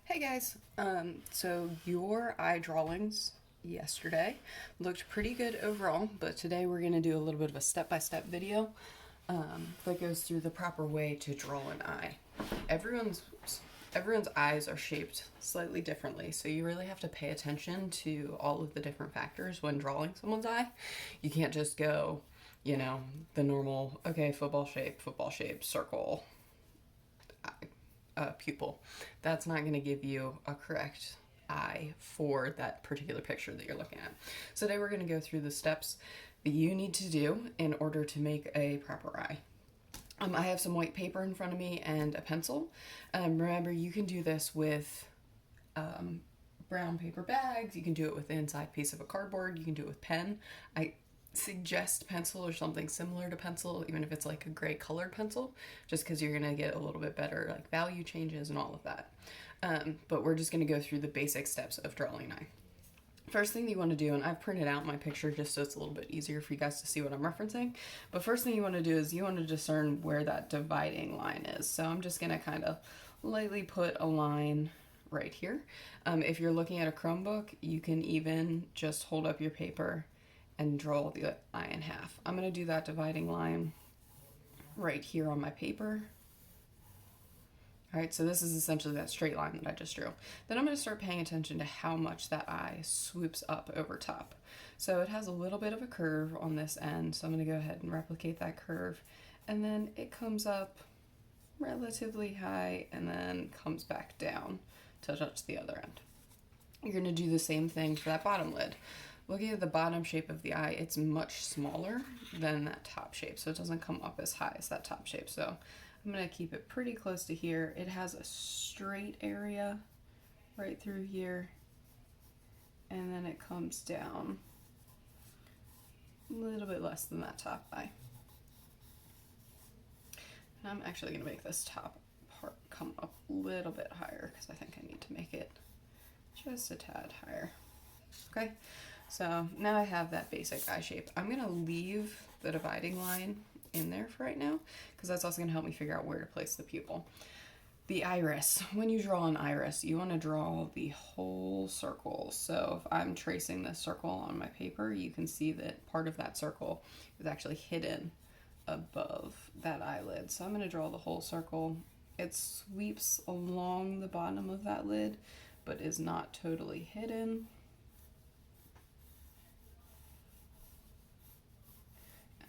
Hey guys, so your eye drawings yesterday looked pretty good overall, but today we're going to do a little bit of a step-by-step video that goes through the proper way to draw an eye. Everyone's everyone's eyes are shaped slightly differently, so you really have to pay attention to all of the different factors when drawing someone's eye. You can't just go, the normal, okay, football shape, circle, pupil. That's not going to give you a correct eye for that particular picture that you're looking at. So today we're going to go through the steps that you need to do in order to make a proper eye. I have some white paper in front of me and a pencil. Remember, you can do this with brown paper bags. You can do it with the inside piece of a cardboard. You can do it with pen. I suggest pencil or something similar to pencil, even if it's like a gray colored pencil, just because you're gonna get a little bit better like value changes and all of that. But we're just gonna go through the basic steps of drawing an eye. First thing you want to do, and I've printed out my picture just so it's a little bit easier for you guys to see what I'm referencing, but first thing you want to do is you want to discern where that dividing line is. So I'm just going to kind of lightly put a line right here. If you're looking at a Chromebook, you can even just hold up your paper and draw the eye in half. I'm going to do that dividing line right here on my paper. All right, so this is essentially that straight line that I just drew. Then I'm going to start paying attention to how much that eye swoops up over top. So it has a little bit of a curve on this end, so I'm going to go ahead and replicate that curve. And then it comes up relatively high and then comes back down to touch the other end. You're going to do the same thing for that bottom lid. Looking at the bottom shape of the eye, it's much smaller than that top shape, so it doesn't come up as high as that top shape. So I'm going to keep it pretty close to here. It has a straight area right through here, and then it comes down a little bit less than that top eye. And I'm actually going to make this top part come up a little bit higher because I think I need to make it just a tad higher. Okay, so now I have that basic eye shape. I'm going to leave the dividing line in there for right now because that's also going to help me figure out where to place the pupil. The iris. When you draw an iris, you want to draw the whole circle. So if I'm tracing this circle on my paper, you can see that part of that circle is actually hidden above that eyelid. So I'm going to draw the whole circle. It sweeps along the bottom of that lid, but is not totally hidden.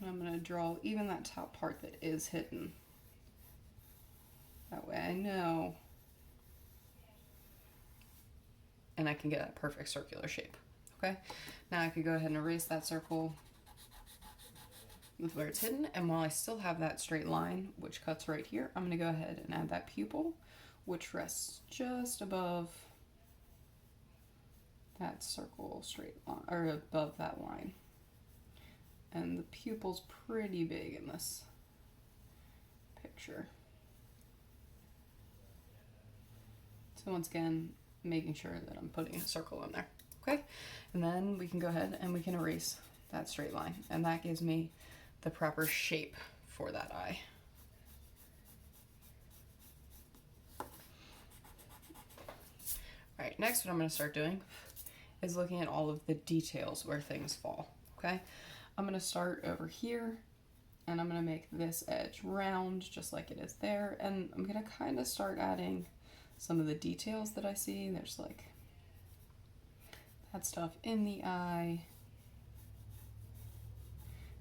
And I'm going to draw even that top part that is hidden. That way I know. And I can get a perfect circular shape. Okay? Now I could go ahead and erase that circle with where it's hidden. And while I still have that straight line, which cuts right here, I'm going to go ahead and add that pupil, which rests just above that circle straight line, or above that line. And the pupil's pretty big in this picture. So once again, making sure that I'm putting a circle in there. Okay, and then we can go ahead and we can erase that straight line. And that gives me the proper shape for that eye. All right, next what I'm going to start doing is looking at all of the details where things fall. Okay, I'm going to start over here and I'm going to make this edge round just like it is there, and I'm going to kind of start adding some of the details that I see. There's like that stuff in the eye.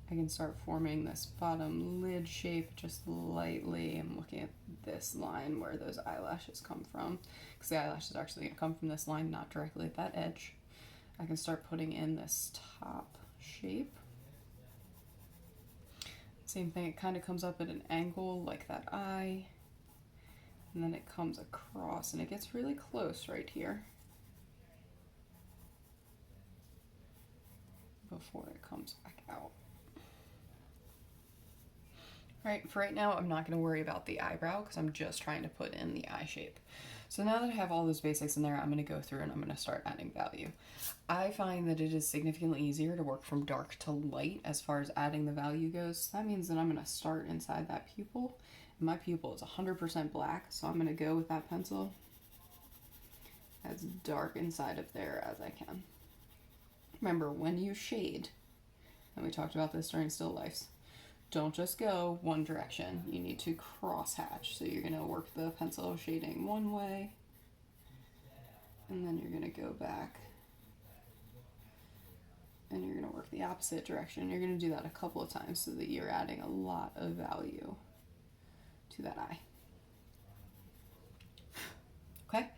I can start forming this bottom lid shape just lightly. I'm looking at this line where those eyelashes come from, because the eyelashes are actually going to come from this line, not directly at that edge. I can start putting in this top shape. Same thing, it kind of comes up at an angle like that eye, and then it comes across and it gets really close right here before it comes back out. All right, for right now, I'm not going to worry about the eyebrow because I'm just trying to put in the eye shape. So now that I have all those basics in there, I'm going to go through and I'm going to start adding value. I find that it is significantly easier to work from dark to light as far as adding the value goes. That means that I'm going to start inside that pupil. And my pupil is 100% black, so I'm going to go with that pencil as dark inside of there as I can. Remember, when you shade, and we talked about this during still lifes, don't just go one direction. You need to cross hatch. So you're going to work the pencil shading one way, and then you're going to go back, and you're going to work the opposite direction. You're going to do that a couple of times so that you're adding a lot of value to that eye. Okay?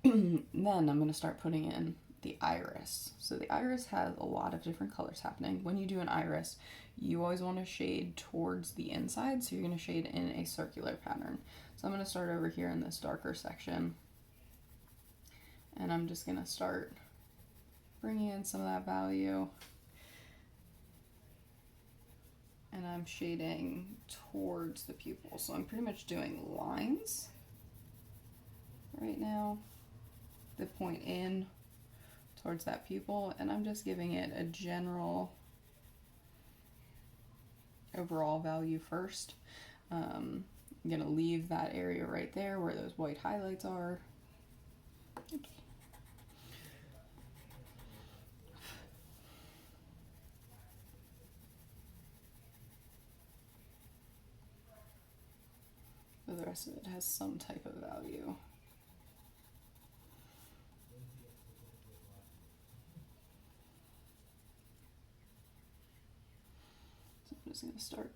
Then I'm going to start putting in the iris. So the iris has a lot of different colors happening. When you do an iris, you always want to shade towards the inside, so you're going to shade in a circular pattern. So I'm going to start over here in this darker section, and I'm just going to start bringing in some of that value, and I'm shading towards the pupil. So I'm pretty much doing lines right now that point in towards that pupil, and I'm just giving it a general overall value first. I'm going to leave that area right there where those white highlights are. Oops. So the rest of it has some type of value. So I'm just going to start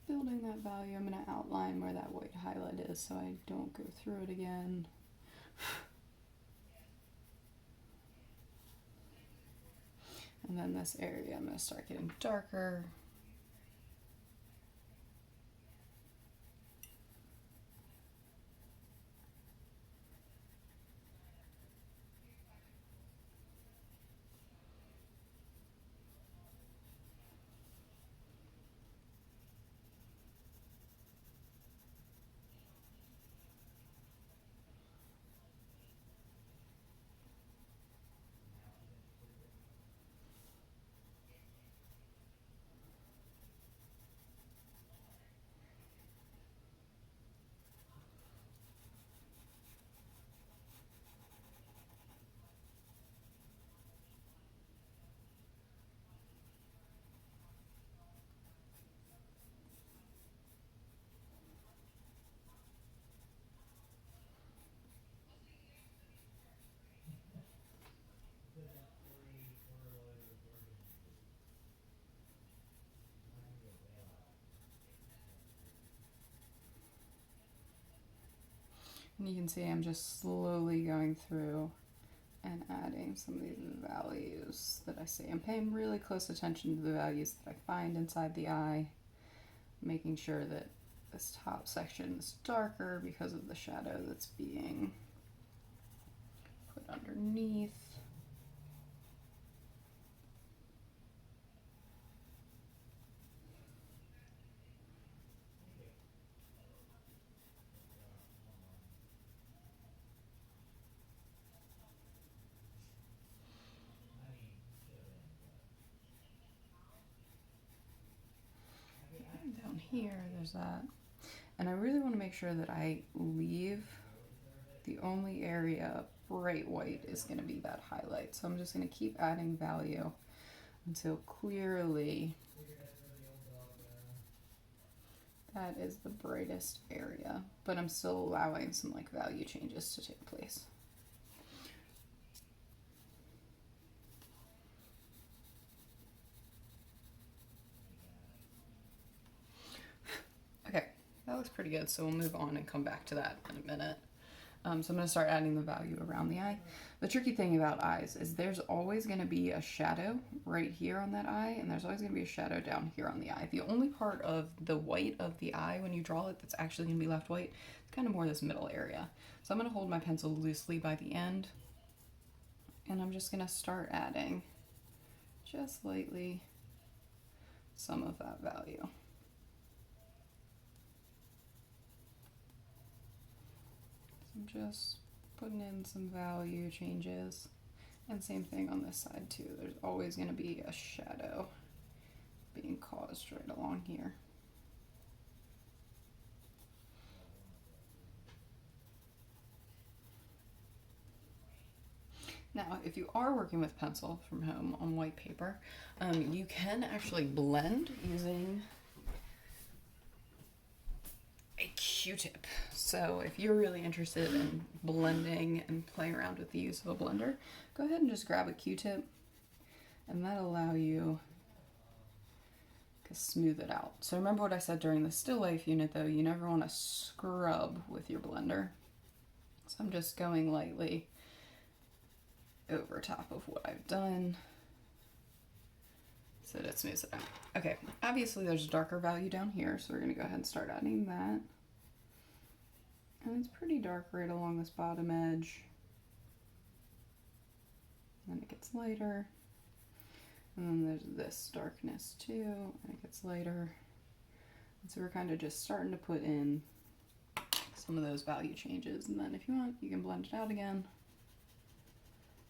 building that value. I'm going to outline where that white highlight is so I don't go through it again. And then this area, I'm going to start getting darker. And you can see I'm just slowly going through and adding some of these values that I see. I'm paying really close attention to the values that I find inside the eye, making sure that this top section is darker because of the shadow that's being put underneath. Down here, there's that. And I really want to make sure that I leave the only area bright white is going to be that highlight. So I'm just going to keep adding value until clearly that is the brightest area, but I'm still allowing some like value changes to take place. Okay, that looks pretty good, so we'll move on and come back to that in a minute. So I'm going to start adding the value around the eye. The tricky thing about eyes is there's always going to be a shadow right here on that eye, and there's always going to be a shadow down here on the eye. The only part of the white of the eye when you draw it that's actually going to be left white is kind of more this middle area. So I'm going to hold my pencil loosely by the end, and I'm just going to start adding just lightly some of that value. I'm just putting in some value changes, and same thing on this side too. There's always going to be a shadow being caused right along here. Now, if you are working with pencil from home on white paper, you can actually blend using a Q-tip. So if you're really interested in blending and playing around with the use of a blender, go ahead and just grab a Q-tip, and that'll allow you to smooth it out. So remember what I said during the still life unit though, you never want to scrub with your blender. So I'm just going lightly over top of what I've done so that it smooths it out. Okay, obviously there's a darker value down here, so we're gonna go ahead and start adding that. And it's pretty dark right along this bottom edge. And then it gets lighter. And then there's this darkness too, and it gets lighter. And so we're kind of just starting to put in some of those value changes. And then if you want, you can blend it out again.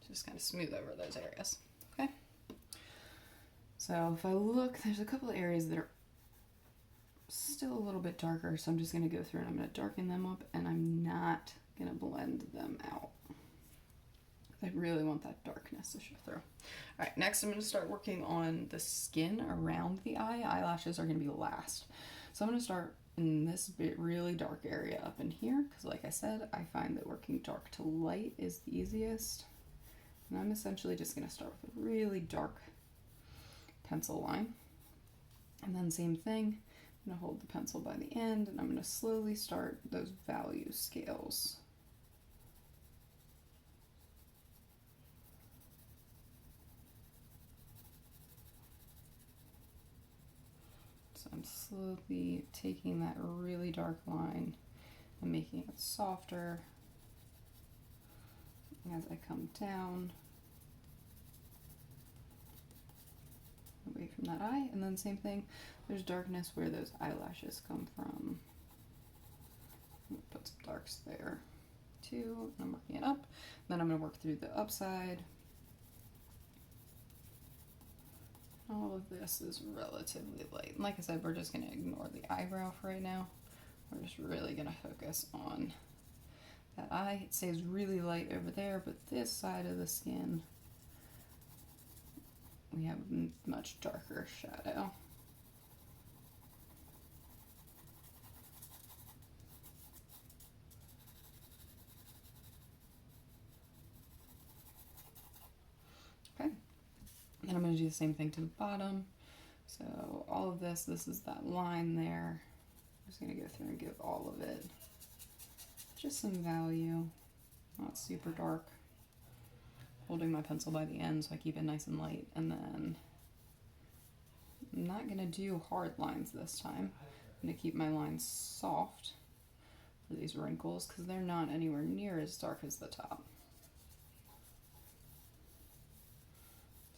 Just kind of smooth over those areas, okay? So if I look, there's a couple of areas that are still a little bit darker, so I'm just gonna go through and I'm gonna darken them up, and I'm not gonna blend them out. I really want that darkness to show through. All right, next I'm gonna start working on the skin around the eye. Eyelashes are gonna be last. So I'm gonna start in this bit really dark area up in here, because like I said, I find that working dark to light is the easiest. And I'm essentially just gonna start with a really dark pencil line. And then same thing, I'm gonna hold the pencil by the end, and I'm gonna slowly start those value scales. So I'm slowly taking that really dark line and making it softer as I come down away from that eye. And then same thing, there's darkness where those eyelashes come from. Put some darks there too, and I'm working it up. Then I'm gonna work through the upside. All of this is relatively light. And like I said, we're just gonna ignore the eyebrow for right now. We're just really gonna focus on that eye. It stays really light over there, but this side of the skin, we have a much darker shadow. Okay, and I'm going to do the same thing to the bottom. So all of this is that line there. I'm just going to go through and give all of it just some value, not super dark. Holding my pencil by the end so I keep it nice and light, and then I'm not going to do hard lines this time. I'm going to keep my lines soft for these wrinkles because they're not anywhere near as dark as the top.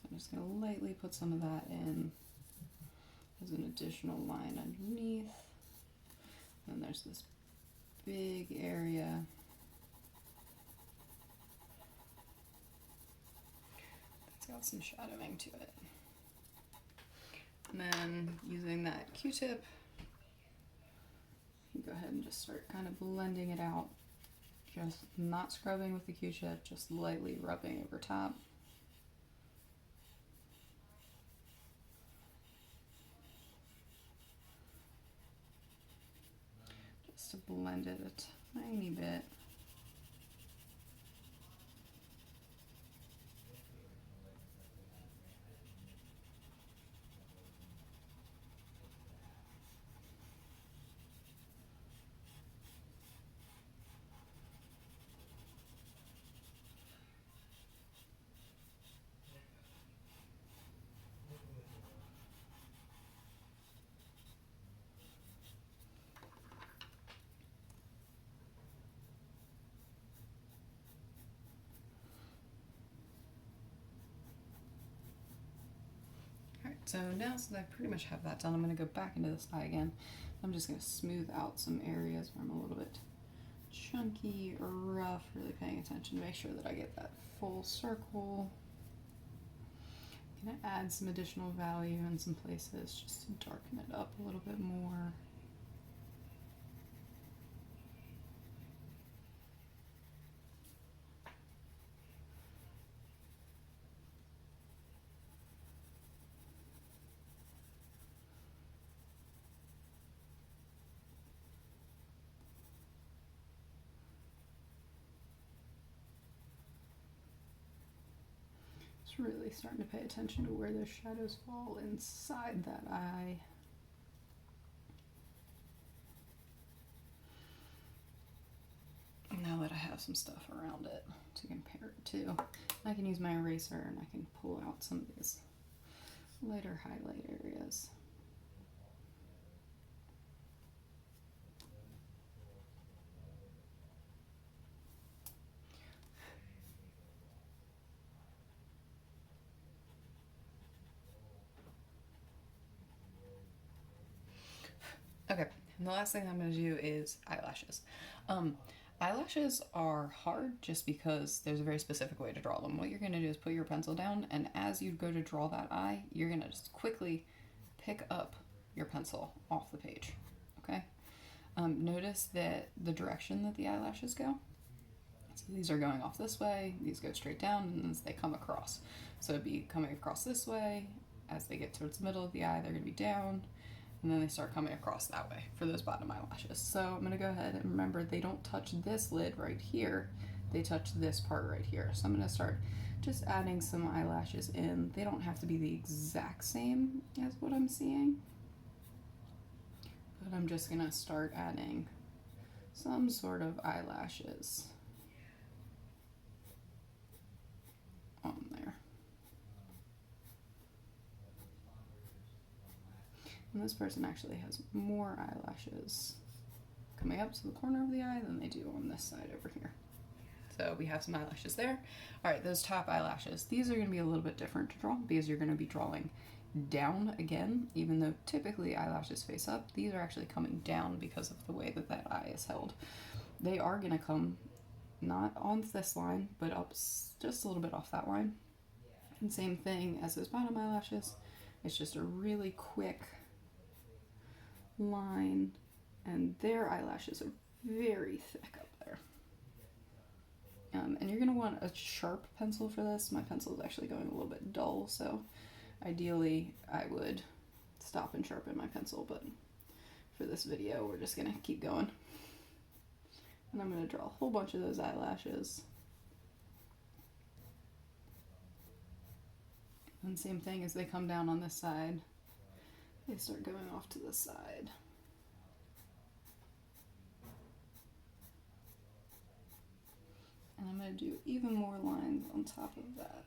So I'm just going to lightly put some of that in as an additional line underneath. Then there's this big area. It's got some shadowing to it. And then using that Q-tip, you go ahead and just start kind of blending it out. Just not scrubbing with the Q-tip, just lightly rubbing over top. Just to blend it a tiny bit. So now that I pretty much have that done, I'm going to go back into this eye again. I'm just going to smooth out some areas where I'm a little bit chunky or rough, really paying attention to make sure that I get that full circle. I'm going to add some additional value in some places just to darken it up a little bit more. Just really starting to pay attention to where those shadows fall inside that eye. Now that I have some stuff around it to compare it to, I can use my eraser and I can pull out some of these lighter highlight areas. Okay, and the last thing I'm going to do is eyelashes. Eyelashes are hard just because there's a very specific way to draw them. What you're going to do is put your pencil down, and as you go to draw that eye, you're going to just quickly pick up your pencil off the page, okay? Notice that the direction that the eyelashes go. So these are going off this way, these go straight down, and as they come across. So it'd be coming across this way. As they get towards the middle of the eye, they're going to be down, and then they start coming across that way for those bottom eyelashes. So I'm going to go ahead and remember they don't touch this lid right here, they touch this part right here. So I'm going to start just adding some eyelashes in. They don't have to be the exact same as what I'm seeing, but I'm just going to start adding some sort of eyelashes on there. And this person actually has more eyelashes coming up to the corner of the eye than they do on this side over here. So we have some eyelashes there. All right, those top eyelashes, these are going to be a little bit different to draw because you're going to be drawing down again, even though typically eyelashes face up. These are actually coming down because of the way that that eye is held. They are going to come not on this line, but up just a little bit off that line. And same thing as those bottom eyelashes. It's just a really quick line, and their eyelashes are very thick up there. And you're going to want a sharp pencil for this. My pencil is actually going a little bit dull, so ideally I would stop and sharpen my pencil, but for this video we're just going to keep going. And I'm going to draw a whole bunch of those eyelashes. And same thing, as they come down on this side, they start going off to the side. And I'm going to do even more lines on top of that.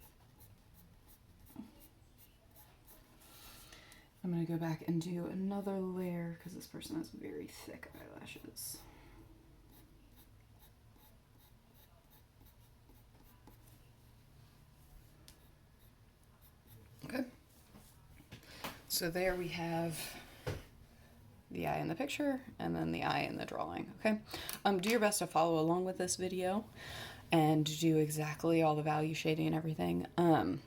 I'm going to go back and do another layer because this person has very thick eyelashes. Okay. So there we have the eye in the picture and then the eye in the drawing, okay? Do your best to follow along with this video and do exactly all the value shading and everything. I'm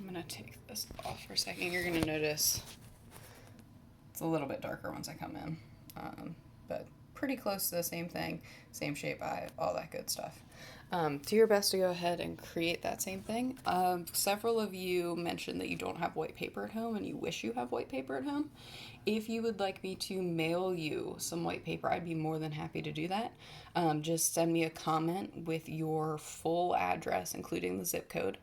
gonna take this off for a second. You're gonna notice it's a little bit darker once I come in, but pretty close to the same thing, same shape eye, all that good stuff. Do your best to go ahead and create that same thing. Several of you mentioned that you don't have white paper at home and you wish you have white paper at home. If you would like me to mail you some white paper, I'd be more than happy to do that. Just send me a comment with your full address, including the zip code,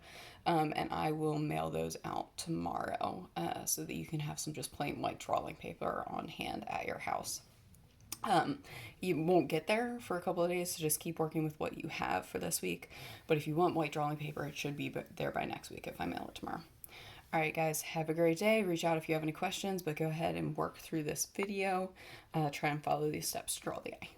and I will mail those out tomorrow so that you can have some just plain white drawing paper on hand at your house. You won't get there for a couple of days, so just keep working with what you have for this week. But if you want white drawing paper, it should be there by next week if I mail it tomorrow. All right, guys, have a great day. Reach out if you have any questions, but go ahead and work through this video. Try and follow these steps to draw the eye.